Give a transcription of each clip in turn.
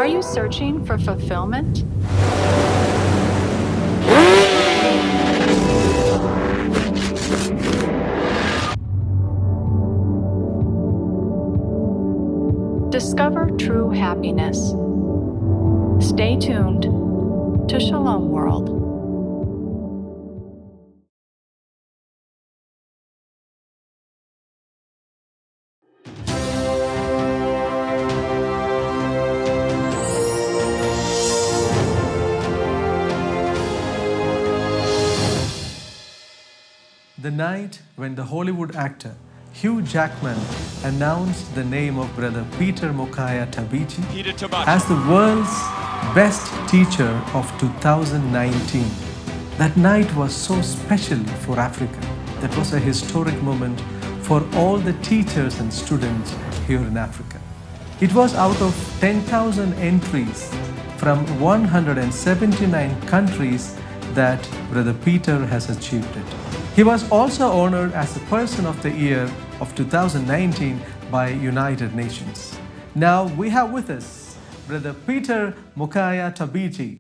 Are you searching for fulfillment? Discover true happiness. Stay tuned to Shalom World. The night when the Hollywood actor Hugh Jackman announced the name of Brother Peter Mokaya Tabichi as the world's best teacher of 2019. That night was so special for Africa. That was a historic moment for all the teachers and students here in Africa. It was out of 10,000 entries from 179 countries that Brother Peter has achieved it. He was also honored as the Person of the Year of 2019 by United Nations. Now we have with us Brother Peter Mokaya Tabichi.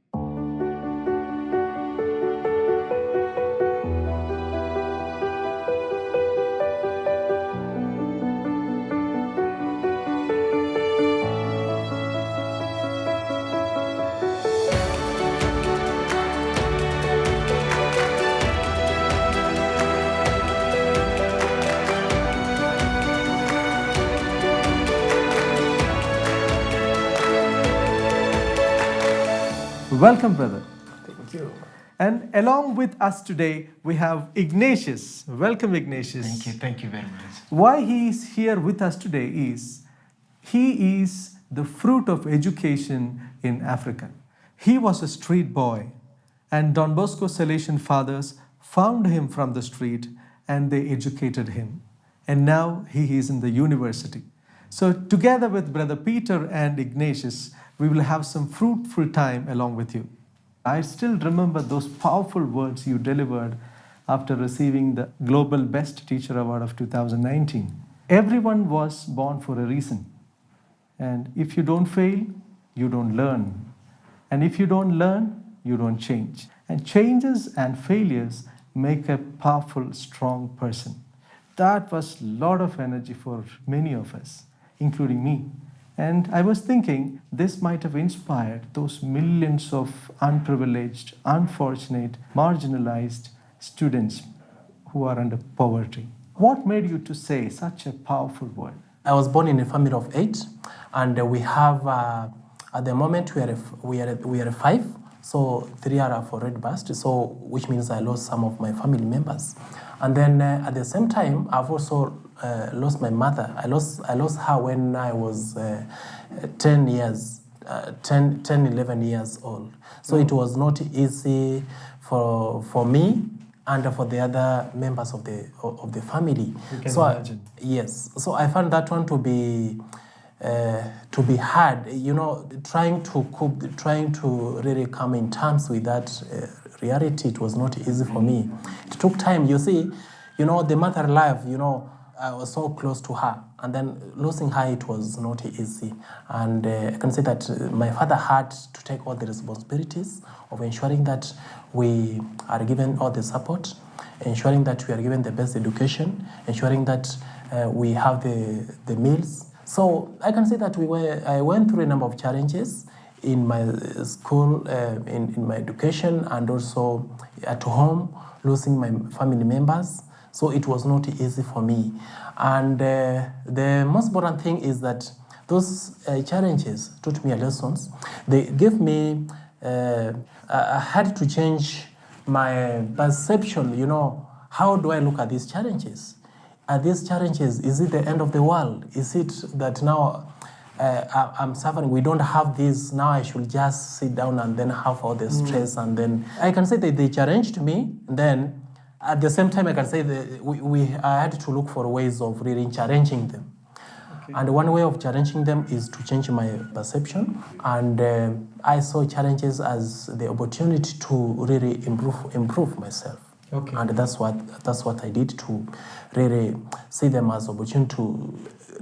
Welcome, brother. Thank you. And along with us today, we have Ignatius. Welcome, Ignatius. Thank you very much. Why he is here with us today is he is the fruit of education in Africa. He was a street boy, and Don Bosco Salesian Fathers found him from the street and they educated him. And now he is in the university. So together with Brother Peter and Ignatius, we will have some fruitful time along with you. I still remember those powerful words you delivered after receiving the Global Best Teacher Award of 2019. Everyone was born for a reason. And if you don't fail, you don't learn. And if you don't learn, you don't change. And changes and failures make a powerful, strong person. That was a lot of energy for many of us, including me. And I was thinking this might have inspired those millions of unprivileged, unfortunate, marginalized students who are under poverty. What made you to say such a powerful word? I was born in a family of 8, and we have, at the moment, we are 5, so 3 are for red bust, so which means I lost some of my family members. And then at the same time, I've also lost my mother. I lost her when I was 10 years, 11 years old. So it was not easy for me and for the other members of the family. You can imagine. Yes. So I found that one to be hard. You know, trying to cope, trying to really come in terms with that reality. It was not easy for me. It took time. You see, you know, the mother life. You know, I was so close to her, and then losing her, it was not easy. And I can say that my father had to take all the responsibilities of ensuring that we are given all the support, ensuring that we are given the best education, ensuring that we have the meals. So I can say that I went through a number of challenges in my school, in my education, and also at home, losing my family members. So it was not easy for me. And the most important thing is that those challenges taught me lessons. They gave me, I had to change my perception, you know, how do I look at these challenges? Are these challenges, is it the end of the world? Is it that now I'm suffering, we don't have this, now I should just sit down and then have all the stress, and then I can say that they challenged me, then at the same time I can say that I had to look for ways of really challenging them. Okay. And one way of challenging them is to change my perception, and I saw challenges as the opportunity to really improve myself. Okay. And that's what I did, to really see them as opportunity to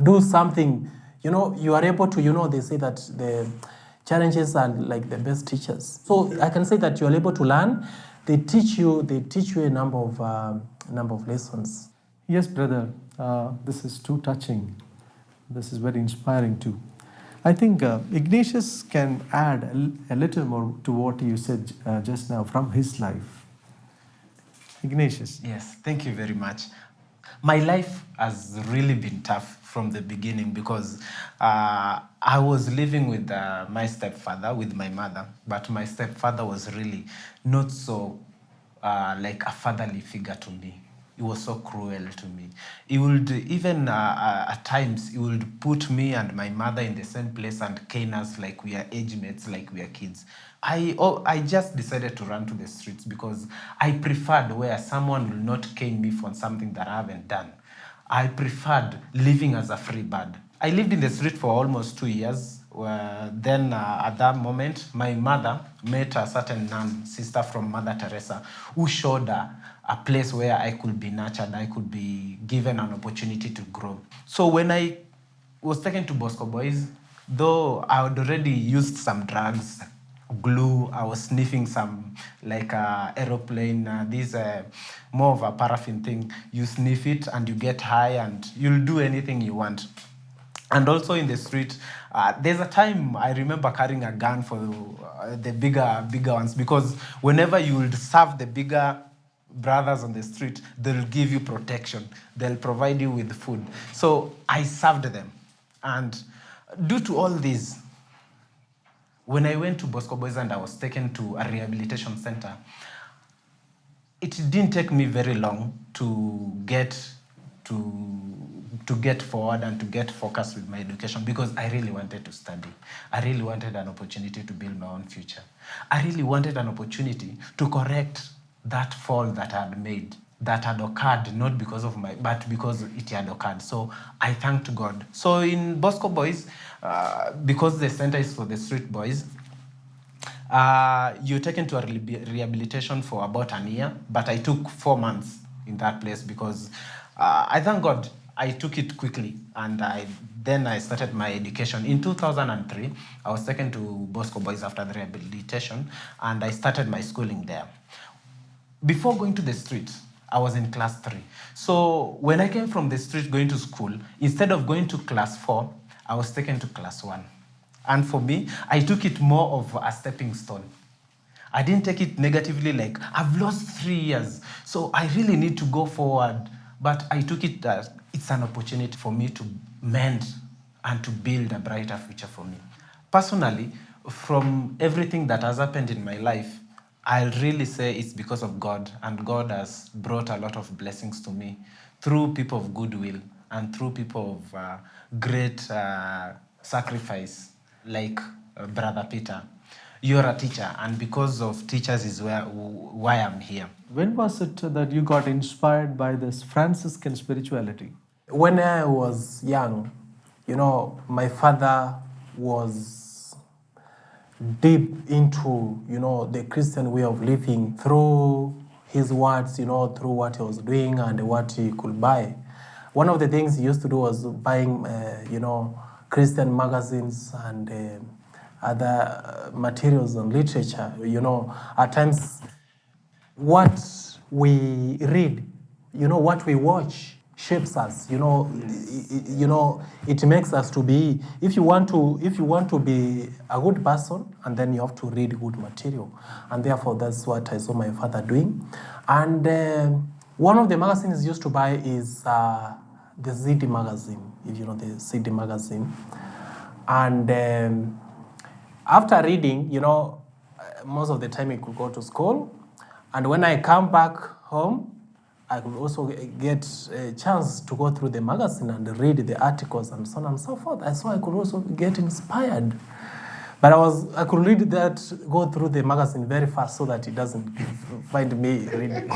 do something. You know, you are able to, you know, they say that the Challenges are like the best teachers. So I can say that you're able to learn. They teach you a number of lessons. Yes, brother, this is too touching. This is very inspiring too. I think Ignatius can add a little more to what you said just now from his life. Ignatius. Yes, thank you very much. My life has really been tough from the beginning because I was living with my stepfather, with my mother, but my stepfather was really not so like a fatherly figure to me. He was so cruel to me. He would even at times he would put me and my mother in the same place and cane us like we are age mates, like we are kids. I just decided to run to the streets because I preferred where someone will not cane me for something that I haven't done. I preferred living as a free bird. I lived in the street for almost 2 years. Then at that moment, my mother met a certain nun, sister from Mother Teresa, who showed her a place where I could be nurtured, I could be given an opportunity to grow. So when I was taken to Bosco Boys, though I had already used some drugs, glue, I was sniffing some like aeroplane, more of a paraffin thing. You sniff it and you get high and you'll do anything you want. And also in the street, there's a time I remember carrying a gun for the bigger ones, because whenever you would serve the bigger brothers on the street, they'll give you protection. They'll provide you with food. So I served them. And due to all this, when I went to Bosco Boys and I was taken to a rehabilitation center, it didn't take me very long to get forward and to get focused with my education, because I really wanted to study. I really wanted an opportunity to build my own future. I really wanted an opportunity to correct that fall that I had made, that had occurred, not because of but because it had occurred. So I thanked God. So in Bosco Boys, because the center is for the street boys, you're taken to a rehabilitation for about a year, but I took 4 months in that place because I thank God I took it quickly, and then I started my education. In 2003, I was taken to Bosco Boys after the rehabilitation, and I started my schooling there. Before going to the street, I was in class 3. So when I came from the street going to school, instead of going to class 4, I was taken to class 1. And for me, I took it more of a stepping stone. I didn't take it negatively, like, I've lost 3 years, so I really need to go forward. But I took it as it's an opportunity for me to mend and to build a brighter future for me. Personally, from everything that has happened in my life, I'll really say it's because of God, and God has brought a lot of blessings to me through people of goodwill and through people of great sacrifice, like Brother Peter. You're a teacher, and because of teachers is why I'm here. When was it that you got inspired by this Franciscan spirituality? When I was young, my father was deep into, the Christian way of living through his words, through what he was doing and what he could buy. One of the things he used to do was buying, Christian magazines and other materials and literature. At times, what we read, what we watch shapes us. It makes us to be. If you want to be a good person, and then you have to read good material, and therefore that's what I saw my father doing. And one of the magazines he used to buy is the ZD magazine, if you know the ZD magazine. And after reading, most of the time I could go to school, and when I come back home, I could also get a chance to go through the magazine and read the articles and so on and so forth. So I could also get inspired. But I could read that, go through the magazine very fast so that it doesn't find me reading.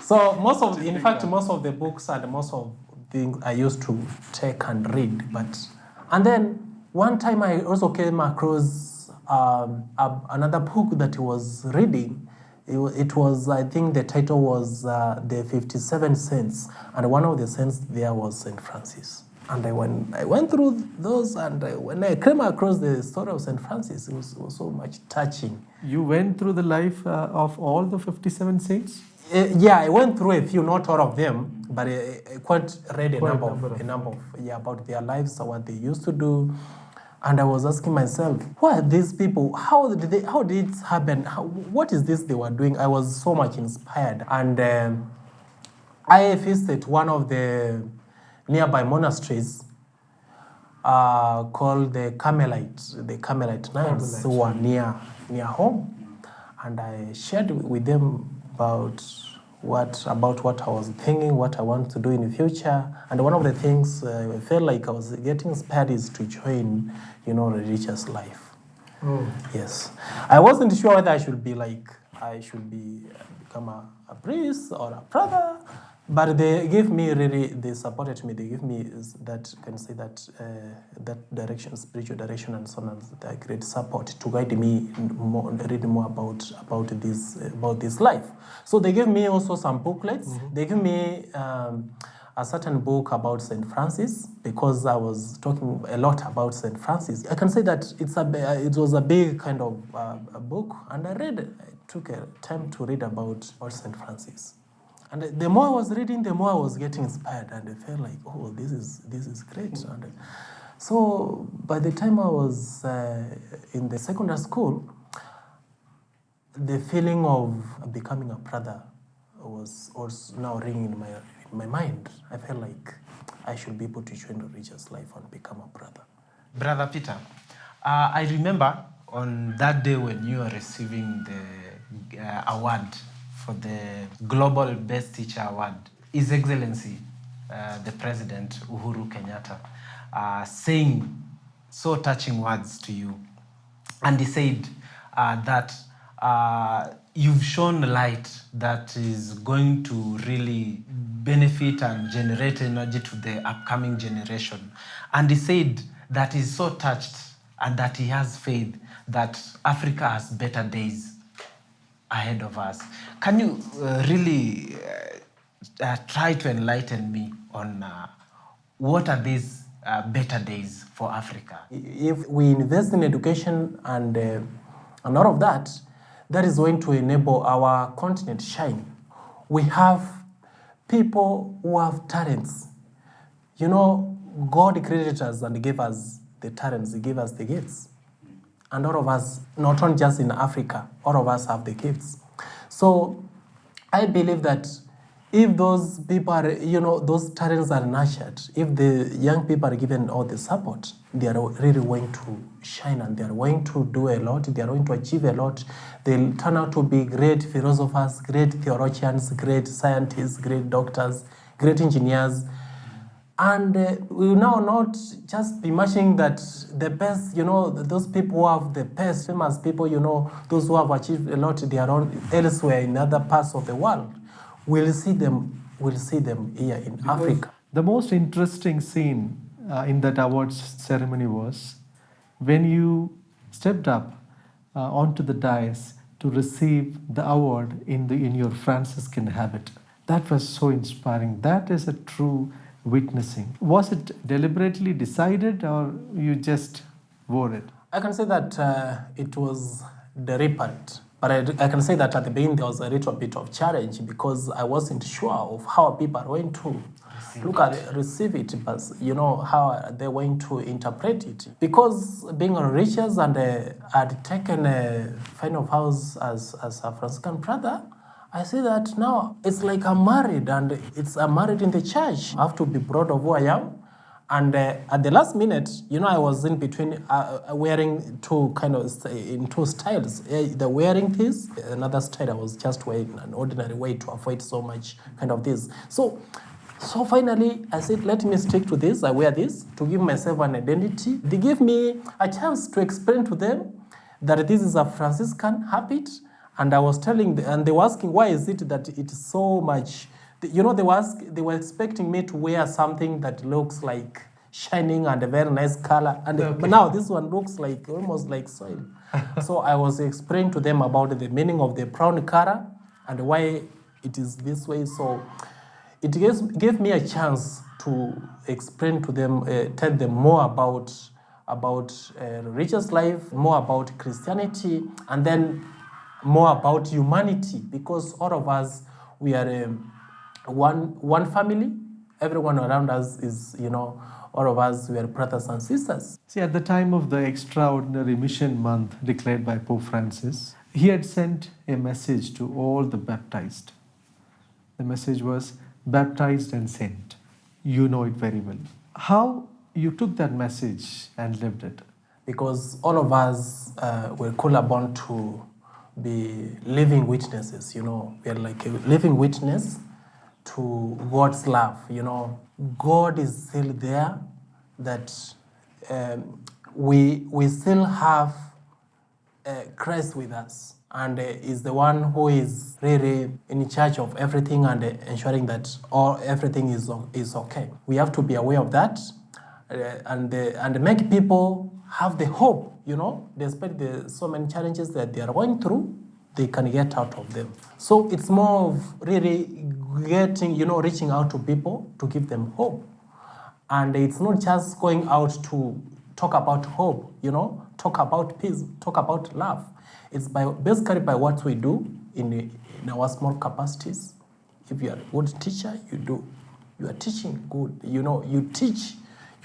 So most of the books and most of things I used to take and read. And then one time I also came across another book that he was reading. It was, I think the title was the 57 Saints, and one of the saints there was Saint Francis. And I went through those, and when I came across the story of St. Francis, it was so much touching. You went through the life of all the 57 saints? Yeah, I went through a few, not all of them, but I quite read a Quite number of about their lives, what they used to do. And I was asking myself, who are these people? How did it happen? What is this they were doing? I was so much inspired. And I visited one of the nearby monasteries called the Carmelite nuns who are near home. And I shared with them about what I was thinking, what I want to do in the future. And one of the things I felt like I was getting inspired is to join, religious life. Oh. Yes. I wasn't sure whether I should become a priest or a brother, but they supported me. They gave me that direction, spiritual direction, and so on, that great support to guide me read more about this life. So they gave me also some booklets. Mm-hmm. They gave me a certain book about St. Francis, because I was talking a lot about St. Francis. I can say that it was a big kind of a book, and I took a time to read about St. Francis. And the more I was reading, the more I was getting inspired, and I felt like, oh, this is great. And so by the time I was in the secondary school, the feeling of becoming a brother was now ringing in my mind. I felt like I should be able to join the religious life and become a brother. Brother Peter, I remember on that day when you were receiving the award for the Global Best Teacher Award, His Excellency, the President Uhuru Kenyatta, saying so touching words to you. And he said that you've shown light that is going to really benefit and generate energy to the upcoming generation. And he said that he's so touched and that he has faith that Africa has better days ahead of us. Can you really try to enlighten me on what are these better days for Africa? If we invest in education and all of that, that is going to enable our continent to shine. We have people who have talents. God created us and gave us the talents, He gave us the gifts. And all of us, not only just in Africa, all of us have the gifts. So I believe that if those people are, those talents are nurtured, if the young people are given all the support, they are really going to shine, and they are going to do a lot, they are going to achieve a lot. They'll turn out to be great philosophers, great theologians, great scientists, great doctors, great engineers. And we will now not just be matching that the best, those people who have the best, famous people, those who have achieved a lot, they are elsewhere in other parts of the world. We'll see them here in Africa. The most interesting scene in that awards ceremony was when you stepped up onto the dais to receive the award in your Franciscan habit. That was so inspiring. That is a true witnessing. Was it deliberately decided, or you just wore it? I can say that it was deliberate. But I can say that at the beginning there was a little bit of challenge, because I wasn't sure of how people are going to receive it, but how they're going to interpret it. Because being religious, and I'd taken a final vows as a Franciscan brother, I say that now it's like I'm married, and I'm married in the church. I have to be proud of who I am. And at the last minute, I was in between wearing in two styles. The wearing this, another style I was just wearing an ordinary way to avoid so much kind of this. So finally, I said, let me stick to this. I wear this to give myself an identity. They give me a chance to explain to them that this is a Franciscan habit. And I was telling them, and they were asking, why is it that it is so much? They were expecting me to wear something that looks like shining and a very nice color. But now this one looks like almost like soil. So I was explaining to them about the meaning of the brown color and why it is this way. So it gave me a chance to explain to them, tell them more about religious life, more about Christianity, and then more about humanity, because all of us, we are one family. Everyone around us is, all of us, we are brothers and sisters. See, at the time of the extraordinary mission month declared by Pope Francis, he had sent a message to all the baptized. The message was baptized and sent. You know it very well. How you took that message and lived it? Because all of us were called upon to be living witnesses. We are like a living witness to God's love. God is still there, that we still have Christ with us, and is the one who is really in charge of everything and ensuring that everything is okay. We have to be aware of that, and make people have the hope. Despite so many challenges that they are going through, they can get out of them. So it's more of really reaching out to people to give them hope. And it's not just going out to talk about hope, talk about peace, talk about love. It's basically by what we do in our small capacities. If you are a good teacher, you are teaching good. You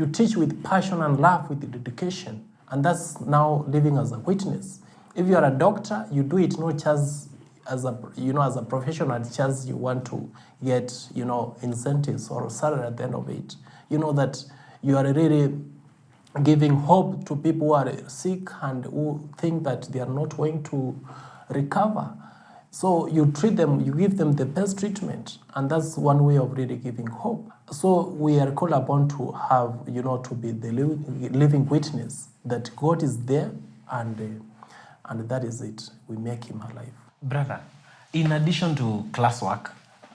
teach with passion and love, with dedication. And that's now living as a witness. If you are a doctor, you do it not just as a professional, just you want to get, incentives or salary at the end of it. That you are really giving hope to people who are sick and who think that they are not going to recover. So you treat them, you give them the best treatment, and that's one way of really giving hope. So we are called upon to have, to be the living witness that God is there, and that is it. We make him alive. Brother, in addition to classwork,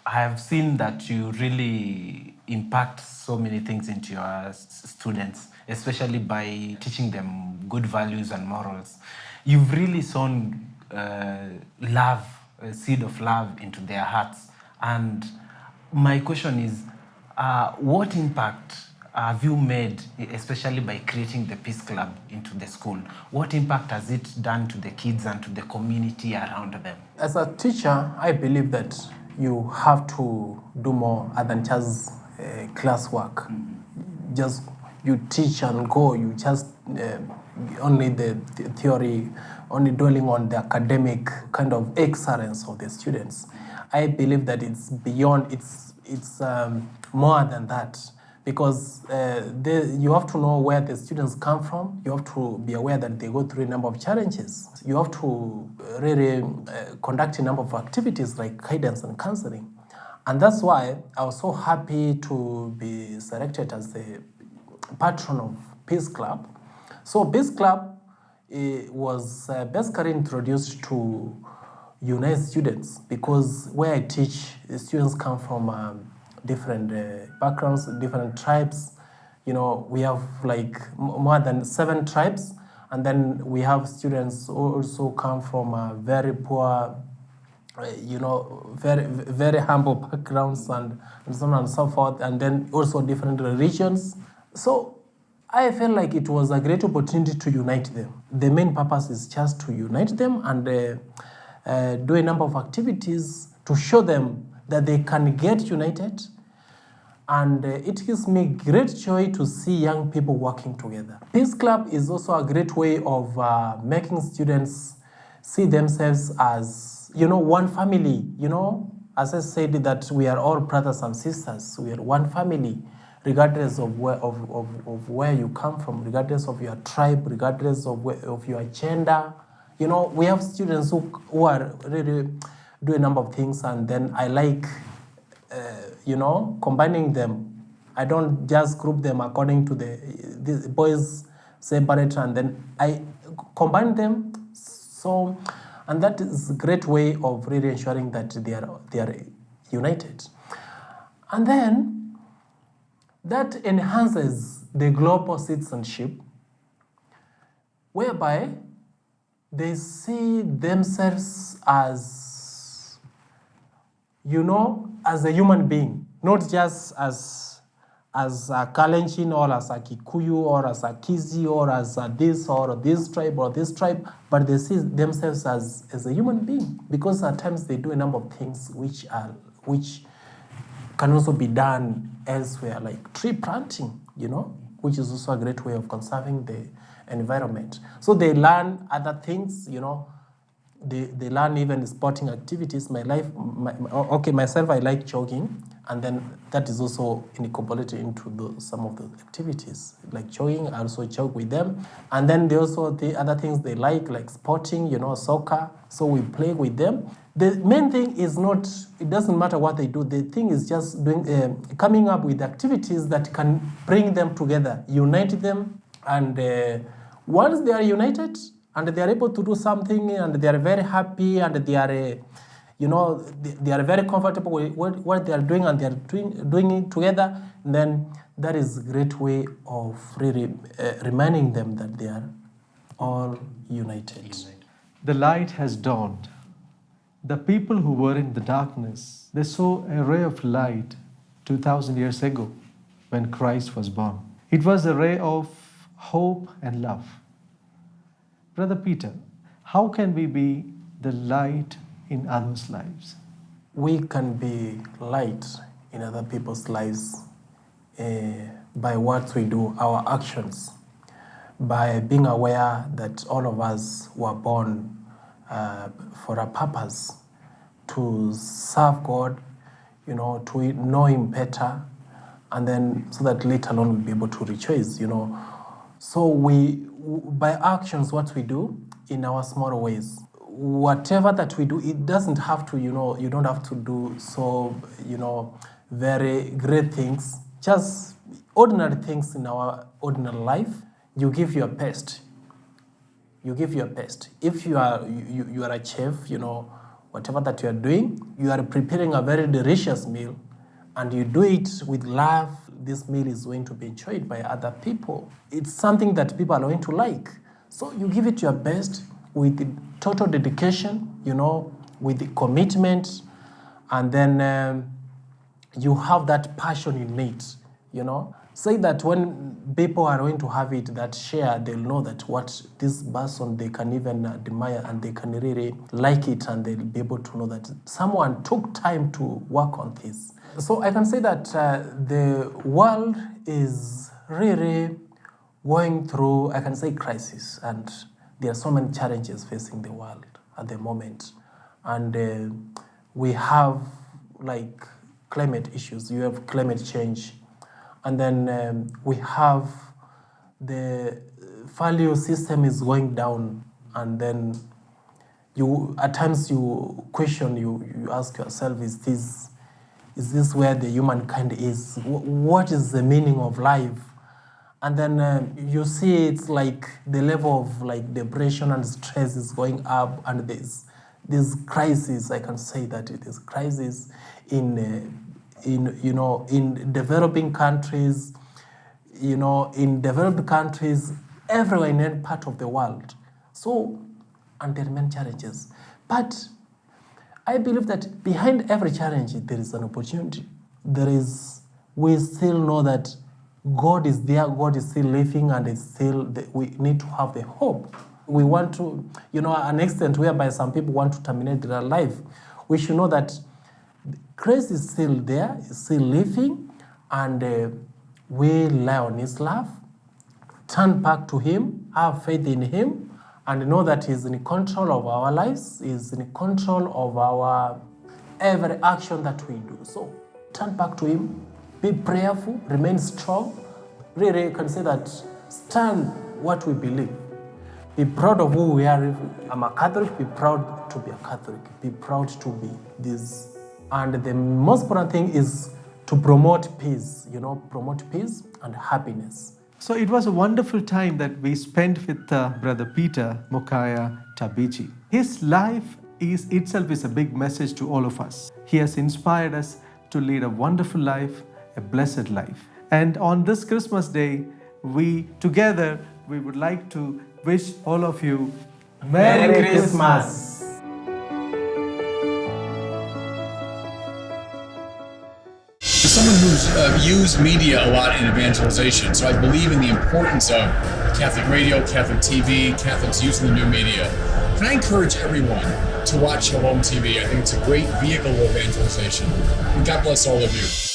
I have seen that you really impact so many things into your students, especially by teaching them good values and morals. You've really sown love, a seed of love into their hearts. And my question is, what impact have you made, especially by creating the Peace Club into the school? What impact has it done to the kids and to the community around them? As a teacher, I believe that you have to do more than just classwork. Just you teach and go. You just only the theory, only dwelling on the academic kind of excellence of the students. I believe that it's beyond. It's more than that. Because you have to know where the students come from. You have to be aware that they go through a number of challenges. You have to really conduct a number of activities like guidance and counseling. And that's why I was so happy to be selected as the patron of Peace Club. So Peace Club was basically introduced to unite students, because where I teach, the students come from different backgrounds, different tribes. We have like more than 7 tribes, and then we have students who also come from very poor, very, very humble backgrounds, and so on and so forth, and then also different religions. So I felt like it was a great opportunity to unite them. The main purpose is just to unite them and do a number of activities to show them that they can get united. And it gives me great joy to see young people working together. Peace Club is also a great way of making students see themselves as, one family. As I said, that we are all brothers and sisters. We are one family, regardless of where you come from, regardless of your tribe, regardless of your gender. We have students who are really do a number of things, and then I like combining them. I don't just group them according to the boys separate, and then I combine them. So, and that is a great way of really ensuring that they are united. And then that enhances the global citizenship, whereby they see themselves as, as a human being, not just as as a Kalenjin or as a Kikuyu or as a Kizi or as a this or this tribe or this tribe, but they see themselves as a human being, because at times they do a number of things which can also be done elsewhere, like tree planting, which is also a great way of conserving the environment. So they learn other things, they learn even sporting activities. Myself, I like jogging, and then that is also incorporated into some of the activities. Like jogging, I also jog with them. And then they also, the other things they like sporting, soccer. So we play with them. The main thing is not, it doesn't matter what they do. The thing is just coming up with activities that can bring them together, unite them. And once they are united, and they are able to do something, and they are very happy, and they are, they are very comfortable with what they are doing, and they are doing it together, then that is a great way of really reminding them that they are all united. The light has dawned. The people who were in the darkness, they saw a ray of light 2,000 years ago when Christ was born. It was a ray of hope and love. Brother Peter, how can we be the light in others' lives? We can be light in other people's lives by what we do, our actions, by being aware that all of us were born for a purpose, to serve God, to know Him better, and then so that later on we'll be able to rejoice, So by actions, what we do in our small ways, whatever that we do, it doesn't have to, you don't have to do so, very great things, just ordinary things in our ordinary life. You give your best. You give your best. If you are a chef, whatever that you are doing, you are preparing a very delicious meal, and you do it with love, this meal is going to be enjoyed by other people. It's something that people are going to like. So you give it your best with the total dedication, with the commitment, and then you have that passion in it, Say that when people are going to have it, that share, they'll know that what this person, they can even admire, and they can really like it, and they'll be able to know that someone took time to work on this. So I can say that the world is really going through, I can say, crisis, and there are so many challenges facing the world at the moment. And we have like climate issues, you have climate change, and then we have the value system is going down, and then at times you question, you ask yourself, is this where the humankind is? What is the meaning of life? And then you see it's like the level of like depression and stress is going up, and this crisis, I can say that it is crisis in developing countries, in developed countries, everywhere in any part of the world. So, and there are many challenges. But I believe that behind every challenge, there is an opportunity. We still know that God is there, God is still living, and we need to have the hope. We want to, an extent whereby some people want to terminate their life. We should know that Christ is still there, is still living, and we rely on His love, turn back to Him, have faith in Him, and know that He's in control of our lives, He's in control of our every action that we do. So turn back to Him, be prayerful, remain strong. Really, you can say that stand what we believe. Be proud of who we are. If I'm a Catholic, be proud to be a Catholic. Be proud to be this. And the most important thing is to promote peace, promote peace and happiness. So it was a wonderful time that we spent with Brother Peter Mokaya Tabichi. His life itself is a big message to all of us. He has inspired us to lead a wonderful life, a blessed life. And on this Christmas day, we would like to wish all of you Merry Christmas. someone who's used media a lot in evangelization, so I believe in the importance of Catholic radio, Catholic TV, Catholics using the new media. Can I encourage everyone to watch Shalom TV? I think it's a great vehicle of evangelization. And God bless all of you.